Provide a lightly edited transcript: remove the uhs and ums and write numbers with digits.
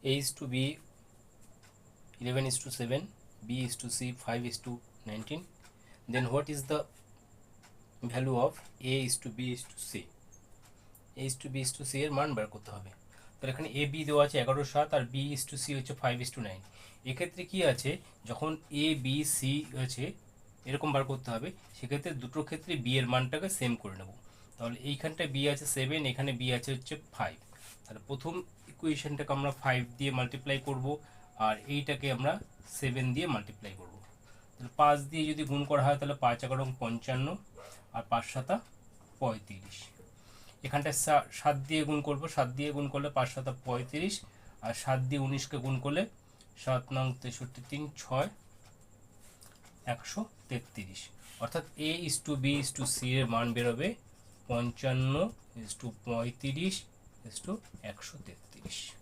A is to B 11:7, B is to C 5:19. Then what is the value of A is to B is to C? A is to B is to C এর মান বার করতে হবে। তাহলে এখানে A B দেওয়া আছে 11:7 আর B is to C হচ্ছে 5:9। এক্ষেত্রে কি আছে, যখন এ বি সি আছে এরকম বার করতে হবে, সেক্ষেত্রে দুটোর ক্ষেত্রে বি এর মানটাকে সেম করে নেব। তাহলে এইখানটায় বি আছে 7, এখানে বি আছে হচ্ছে 5। তাহলে প্রথম ইকুয়েশনটাকে আমরা 5 দিয়ে মাল্টিপ্লাই করব, আর এইটাকে আমরা 7 দিয়ে মাল্টিপ্লাই করব। তাহলে 5 দিয়ে যদি গুণ করা হয় তাহলে 5 × 55 আর 5 × 7 = 35। এখানটায় 7 দিয়ে গুণ করব, 7 দিয়ে গুণ করলে 5 × 7 = 35, আর 7 দিয়ে 19কে গুণ করলে 7 9 63 3 6 133। অর্থাৎ A is to B is to C এর মান বেরোবে 55 is to 35 is to 133।